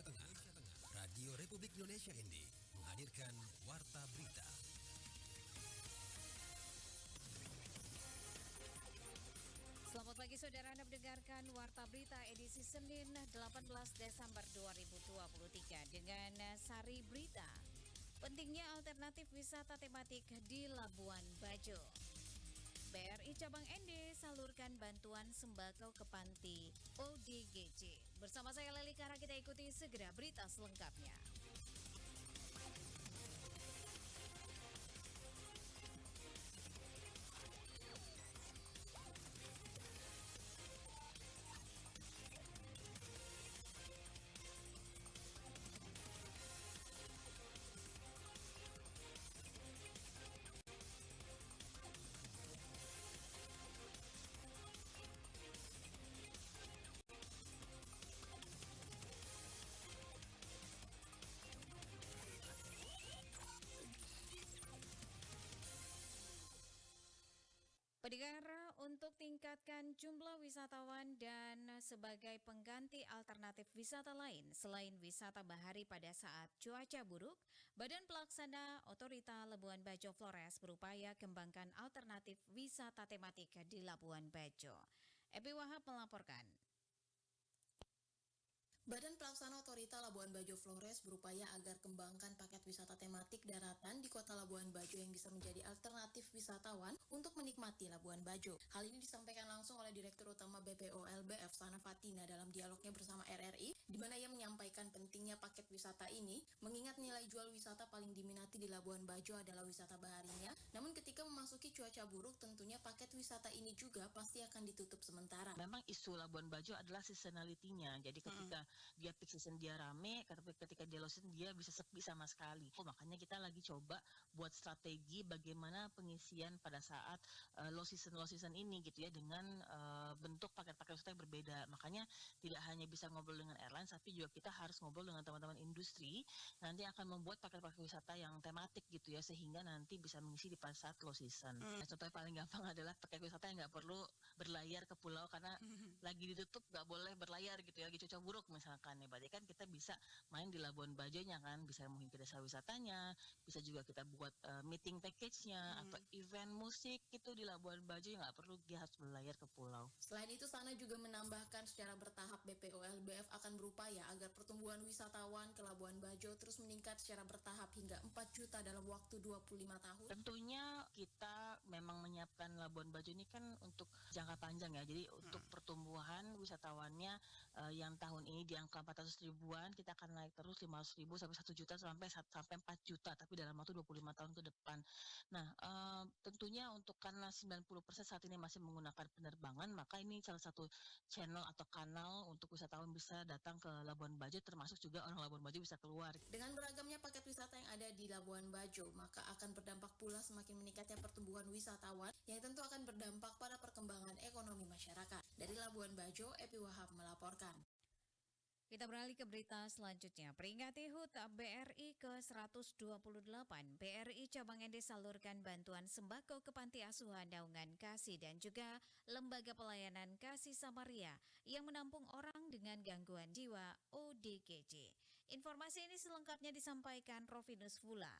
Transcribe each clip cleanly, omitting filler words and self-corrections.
Indonesia Tengah, Radio Republik Indonesia ND menghadirkan Warta Berita. Selamat pagi saudara, Anda mendengarkan Warta Berita edisi Senin 18 Desember 2023 dengan sari berita. Pentingnya alternatif wisata tematik di Labuan Bajo. BRI Cabang ND salurkan bantuan sembako ke panti ODGJ. Bersama saya Leli Kara, kita ikuti segera berita selengkapnya. Pendengar, untuk tingkatkan jumlah wisatawan dan sebagai pengganti alternatif wisata lain selain wisata bahari pada saat cuaca buruk, Badan Pelaksana Otorita Labuan Bajo Flores berupaya kembangkan alternatif wisata tematik di Labuan Bajo. Epi Wahab melaporkan. Badan Pelaksana Otorita Labuan Bajo Flores berupaya agar kembangkan paket wisata tematik daratan di kota Labuan Bajo yang bisa menjadi alternatif wisatawan untuk menikmati Labuan Bajo. Hal ini disampaikan langsung oleh Direktur Utama BPO LBF Sana Fatina dalam dialognya bersama RRI, di mana ia menyampaikan pentingnya paket wisata ini, mengingat nilai jual wisata paling diminati di Labuan Bajo adalah wisata baharinya. Namun ketika memasuki cuaca buruk, tentunya paket wisata ini juga pasti akan ditutup sementara. Memang isu Labuan Bajo adalah seasonality-nya. Jadi ketika dia peak season dia rame, ketika dia low season dia bisa sepi sama sekali. Makanya kita lagi coba buat strategi bagaimana pengisian pada saat low season ini gitu ya, dengan bentuk paket-paket wisata yang berbeda. Makanya tidak hanya bisa ngobrol dengan airlines, tapi juga kita harus ngobrol dengan teman-teman industri. Nanti akan membuat paket-paket wisata yang tematik gitu ya, sehingga nanti bisa mengisi di pada saat low season. Nah, contohnya paling gampang adalah paket wisata yang nggak perlu berlayar ke pulau karena lagi ditutup, nggak boleh berlayar gitu ya, lagi cuaca buruk misalkan. Berarti kan kita bisa main di Labuan Bajonya kan, bisa mungkin ke desa wisatanya, bisa juga kita buat meeting package-nya atau event musik gitu di Labuan Bajo yang nggak perlu dia harus berlayar ke pulau. Selain itu, Sana juga menambahkan secara bertahap BPO LBF akan berupaya agar pertumbuhan wisatawan ke Labuan Bajo terus meningkat secara bertahap hingga 4 juta dalam waktu 25 tahun. Tentunya kita memang menyiapkan Labuan Bajo ini kan untuk jangka panjang ya, jadi untuk pertumbuhan wisatawannya yang tahun ini di angka 400 ribuan, kita akan naik terus 500 ribu sampai 1 juta sampai 4 juta, tapi dalam waktu 25 tahun ke depan. Nah, tentunya untuk karena 90% saat ini masih menggunakan penerbangan, maka ini salah satu channel atau kanal untuk wisatawan bisa datang ke Labuan Bajo, termasuk juga orang Labuan Bajo bisa keluar. Dengan beragamnya paket wisata yang ada di Labuan Bajo, maka akan berdampak pula semakin meningkatnya pertumbuhan wisatawan yang tentu akan berdampak pada perkembangan ekonomi masyarakat. Dari Labuan Bajo, Epi Wahab melaporkan. Kita beralih ke berita selanjutnya. Peringati HUT BRI ke-128, BRI Cabang ND salurkan bantuan sembako ke Panti Asuhan Naungan Kasih dan juga Lembaga Pelayanan Kasih Samaria yang menampung orang dengan gangguan jiwa ODGJ. Informasi ini selengkapnya disampaikan Rovinus Vula.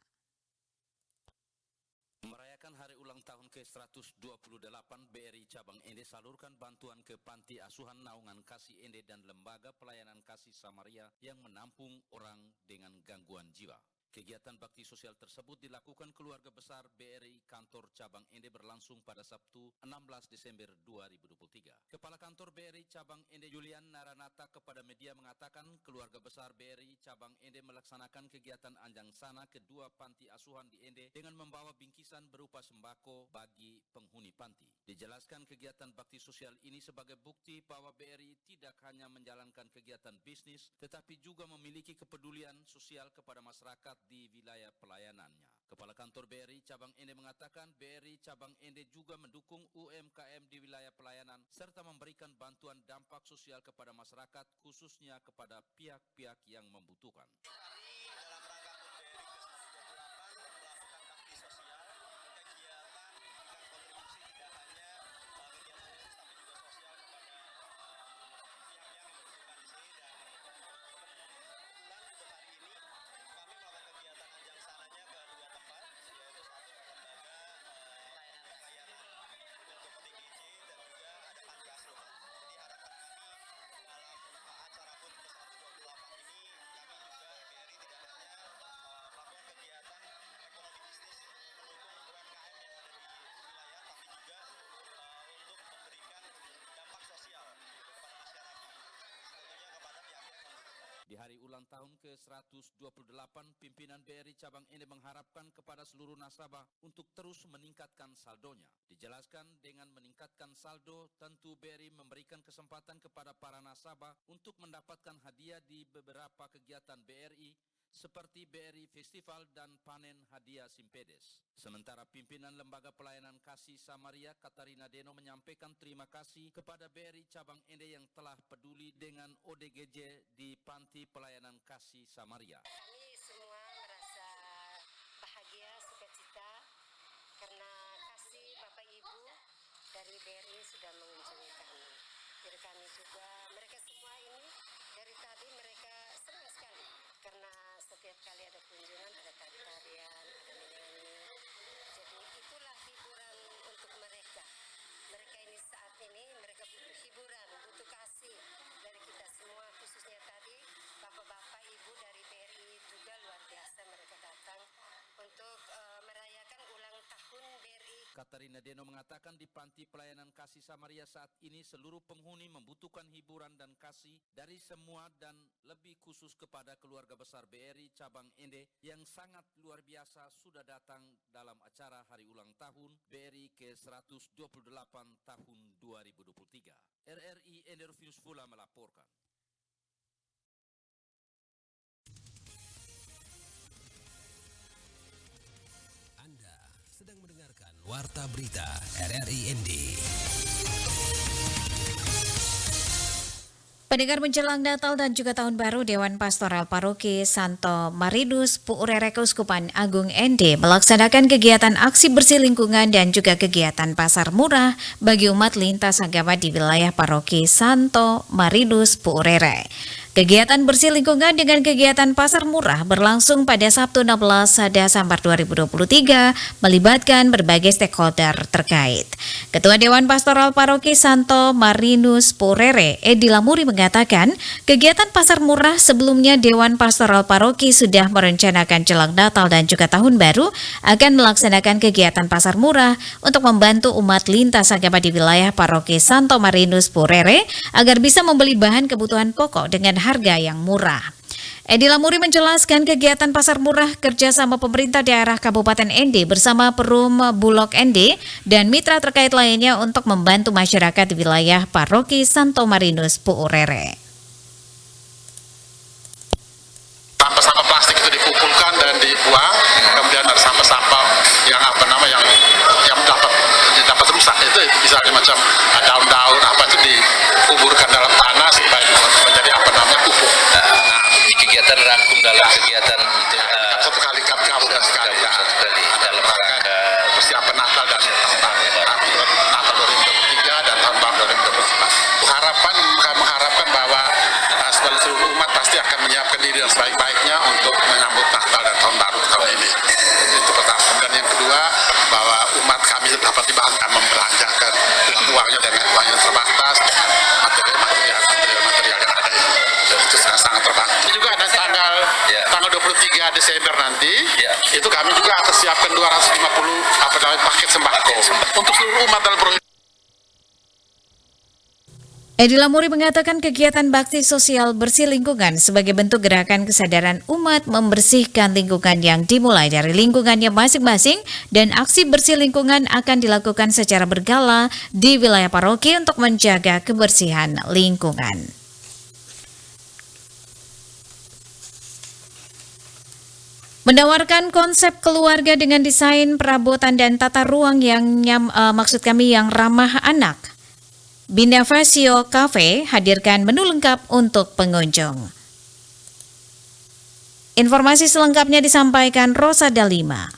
Merayakan hari ulang tahun ke-128, BRI Cabang ND salurkan bantuan ke Panti Asuhan Naungan Kasih ND dan Lembaga Pelayanan Kasih Samaria yang menampung orang dengan gangguan jiwa. Kegiatan bakti sosial tersebut dilakukan keluarga besar BRI Kantor Cabang ND berlangsung pada Sabtu 16 Desember 2023. Kepala Kantor BRI Cabang ND Julian Naranata kepada media mengatakan keluarga besar BRI Cabang ND melaksanakan kegiatan Anjang Sana kedua panti asuhan di ND dengan membawa bingkisan berupa sembako bagi penghuni panti. Dijelaskan kegiatan bakti sosial ini sebagai bukti bahwa BRI tidak hanya menjalankan kegiatan bisnis tetapi juga memiliki kepedulian sosial kepada masyarakat di wilayah pelayanannya. Kepala Kantor BRI Cabang ND mengatakan BRI Cabang ND juga mendukung UMKM di wilayah pelayanan serta memberikan bantuan dampak sosial kepada masyarakat khususnya kepada pihak-pihak yang membutuhkan. Dalam rangka HUT BRI ke-128 melakukan bakti sosial, kegiatan memberikan kontribusi tidak hanya kegiatan bisnis tapi juga sosial kepada pihak-pihak yang membutuhkan di sini dan Di hari ulang tahun ke-128, pimpinan BRI Cabang Ende mengharapkan kepada seluruh nasabah untuk terus meningkatkan saldonya. Dijelaskan dengan meningkatkan saldo, tentu BRI memberikan kesempatan kepada para nasabah untuk mendapatkan hadiah di beberapa kegiatan BRI, seperti BRI Festival dan Panen Hadiah Simpedes. Sementara pimpinan Lembaga Pelayanan Kasih Samaria, Katarina Deno, menyampaikan terima kasih kepada BRI Cabang Ende yang telah peduli dengan ODGJ di Panti Pelayanan Kasih Samaria. Kami semua merasa bahagia, sukacita karena kasih Bapak Ibu dari BRI sudah mengunjungi kami. Jadi kami juga, mereka semua ini dari tadi mereka senang sekali karena setiap kali ada kunjungan, ada tari-tarian, ada menyanyi. Jadi itulah hiburan untuk mereka. Mereka ini saat ini mereka butuh hiburan, butuh kasih dari kita semua, khususnya tadi bapak-bapak ibu dari BRI juga luar biasa mereka datang untuk merayakan ulang tahun BRI. Katarina Deno mengatakan di Panti Pelayanan Kasih Samaria saat ini seluruh penghuni membutuhkan hiburan dan kasih dari semua dan lebih khusus kepada keluarga besar BRI Cabang Ende yang sangat luar biasa sudah datang dalam acara hari ulang tahun BRI ke-128 tahun 2023. RRI Ende Rufinus Fula melaporkan. Anda sedang mendengarkan Warta Berita RRI ND. Pendengar, menjelang Natal dan juga Tahun Baru, Dewan Pastoral Paroki Santo Marinus Puurere Keuskupan Agung ND melaksanakan kegiatan aksi bersih lingkungan dan juga kegiatan pasar murah bagi umat lintas agama di wilayah Paroki Santo Marinus Puurere. Kegiatan bersih lingkungan dengan kegiatan pasar murah berlangsung pada Sabtu 16 Desember 2023 melibatkan berbagai stakeholder terkait. Ketua Dewan Pastoral Paroki Santo Marinus Puurere, Edi Lamuri, mengatakan kegiatan pasar murah sebelumnya Dewan Pastoral Paroki sudah merencanakan jelang Natal dan juga Tahun Baru akan melaksanakan kegiatan pasar murah untuk membantu umat lintas agama di wilayah Paroki Santo Marinus Puurere agar bisa membeli bahan kebutuhan pokok dengan harga yang murah. Edi Lamuri menjelaskan kegiatan pasar murah kerjasama pemerintah daerah Kabupaten ND bersama Perum Bulog ND dan mitra terkait lainnya untuk membantu masyarakat di wilayah Paroki Santo Marinus Puurere. Sampah-sampah plastik itu dikumpulkan dan dibuang, kemudian ada sampah-sampah yang dapat rusak, itu misalnya macam daun-daun apa itu dikuburkan dalam tanah supaya menjadi pupuk. Ini kegiatan rangkum dalam kegiatan satu kali kami gabungkan sekali dalam rangka persiapan Natal dan Tahun Baru. Natal 2023 dan Tahun Baru 2024. Mengharapkan bahwa seluruh umat pasti akan menyiapkan diri yang sebaik-baiknya untuk menyambut Natal dan Tahun Baru tahun ini. Itu pertama. Dan yang kedua, bahwa umat kami dapat dibantu membelanjakan uangnya dengan uang yang terbatas, material yang ada ini. Itu sangat terbantu. Juga ada tanggal 23 Desember nanti, itu kami juga akan siapkan 250 paket sembako untuk seluruh umat dalam provinsi. Edi Lamuri mengatakan kegiatan bakti sosial bersih lingkungan sebagai bentuk gerakan kesadaran umat membersihkan lingkungan yang dimulai dari lingkungannya masing-masing, dan aksi bersih lingkungan akan dilakukan secara berkala di wilayah paroki untuk menjaga kebersihan lingkungan. Menawarkan konsep keluarga dengan desain perabotan dan tata ruang yang ramah anak, Binavasio Cafe hadirkan menu lengkap untuk pengunjung. Informasi selengkapnya disampaikan Rosa Dalima.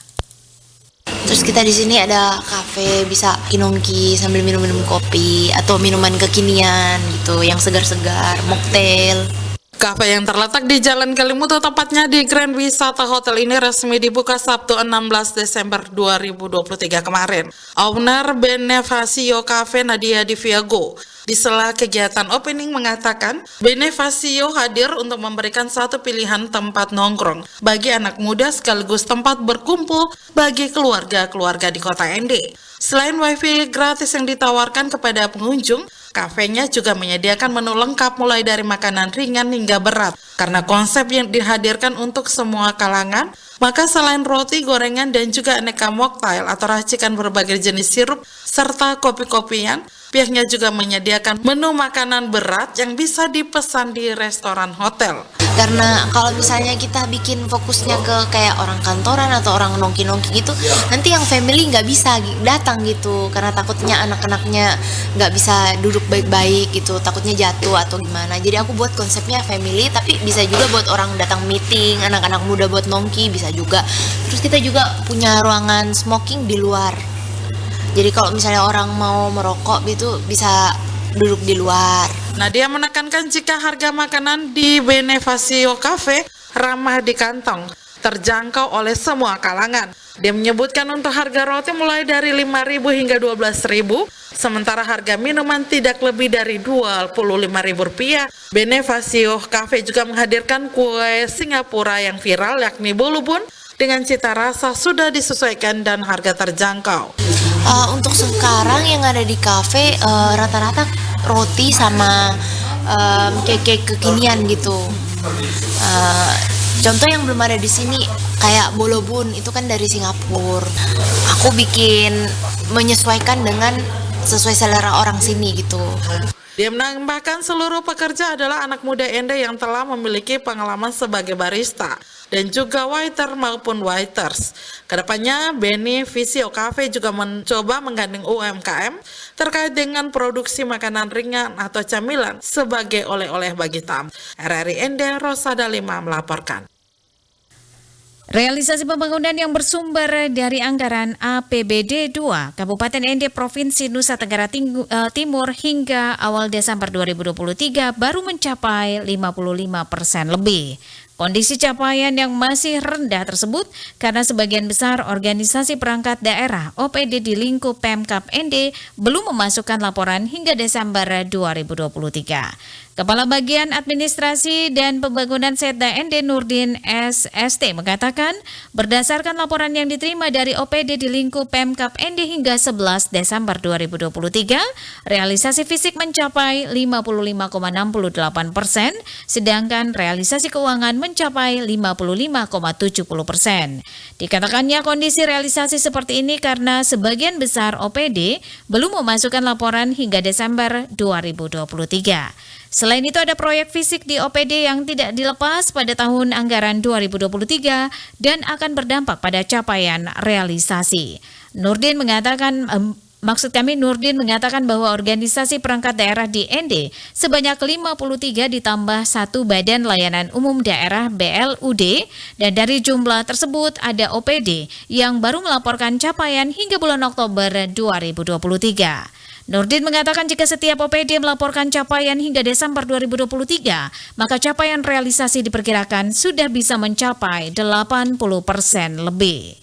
Terus kita di sini ada kafe, bisa inongki sambil minum-minum kopi atau minuman kekinian gitu yang segar-segar, mocktail. Kafe yang terletak di Jalan Kalimutu, tepatnya di Grand Wisata Hotel ini resmi dibuka Sabtu 16 Desember 2023 kemarin. Owner Binavasio Cafe, Nadia Diviago, di sela kegiatan opening mengatakan Benefasio hadir untuk memberikan satu pilihan tempat nongkrong bagi anak muda sekaligus tempat berkumpul bagi keluarga-keluarga di Kota Ende. Selain wifi gratis yang ditawarkan kepada pengunjung, kafenya juga menyediakan menu lengkap mulai dari makanan ringan hingga berat. Karena konsep yang dihadirkan untuk semua kalangan, maka selain roti, gorengan, dan juga aneka mocktail atau racikan berbagai jenis sirup serta kopi-kopian, pihaknya juga menyediakan menu makanan berat yang bisa dipesan di restoran hotel. Karena kalau misalnya kita bikin fokusnya ke kayak orang kantoran atau orang nongki-nongki gitu, nanti yang family nggak bisa datang gitu, karena takutnya anak-anaknya nggak bisa duduk baik-baik gitu, takutnya jatuh atau gimana. Jadi aku buat konsepnya family, tapi bisa juga buat orang datang meeting, anak-anak muda buat nongki bisa juga. Terus kita juga punya ruangan smoking di luar. Jadi kalau misalnya orang mau merokok gitu bisa duduk di luar. Nadia menekankan jika harga makanan di Benefasio Cafe ramah di kantong, terjangkau oleh semua kalangan. Dia menyebutkan untuk harga roti mulai dari 5.000 hingga 12.000, sementara harga minuman tidak lebih dari Rp25.000. Benefasio Cafe juga menghadirkan kue Singapura yang viral yakni bolu bun dengan cita rasa sudah disesuaikan dan harga terjangkau. Untuk sekarang yang ada di kafe rata-rata roti sama cake kekinian gitu. Contoh yang belum ada di sini kayak bolu bun itu kan dari Singapura. Aku bikin menyesuaikan dengan sesuai selera orang sini gitu. Dia menambahkan seluruh pekerja adalah anak muda Ende yang telah memiliki pengalaman sebagai barista dan juga waiter maupun waiters. Kedepannya, Benefasio Cafe juga mencoba menggandeng UMKM terkait dengan produksi makanan ringan atau camilan sebagai oleh-oleh bagi tamu. RRI Ende, Rosada 5 melaporkan. Realisasi pembangunan yang bersumber dari anggaran APBD 2 Kabupaten Ende Provinsi Nusa Tenggara Timur hingga awal Desember 2023 baru mencapai 55% lebih. Kondisi capaian yang masih rendah tersebut karena sebagian besar organisasi perangkat daerah OPD di lingkup Pemkab Ende belum memasukkan laporan hingga Desember 2023. Kepala Bagian Administrasi dan Pembangunan Setda Ende Nurdin SST mengatakan berdasarkan laporan yang diterima dari OPD di lingkup Pemkab Ende hingga 11 Desember 2023, realisasi fisik mencapai 55,68%, sedangkan realisasi keuangan mencapai 55,70%. Dikatakannya kondisi realisasi seperti ini karena sebagian besar OPD belum memasukkan laporan hingga Desember 2023. Selain itu ada proyek fisik di OPD yang tidak dilepas pada tahun anggaran 2023 dan akan berdampak pada capaian realisasi. Nurdin mengatakan bahwa organisasi perangkat daerah di Ende sebanyak 53 ditambah 1 Badan Layanan Umum Daerah BLUD, dan dari jumlah tersebut ada OPD yang baru melaporkan capaian hingga bulan Oktober 2023. Nurdin mengatakan jika setiap OPD melaporkan capaian hingga Desember 2023, maka capaian realisasi diperkirakan sudah bisa mencapai 80% lebih.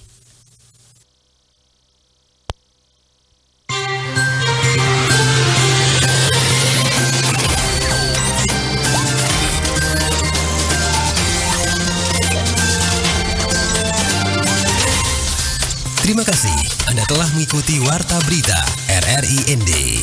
Terima kasih Anda telah mengikuti Warta Berita RRI Ende.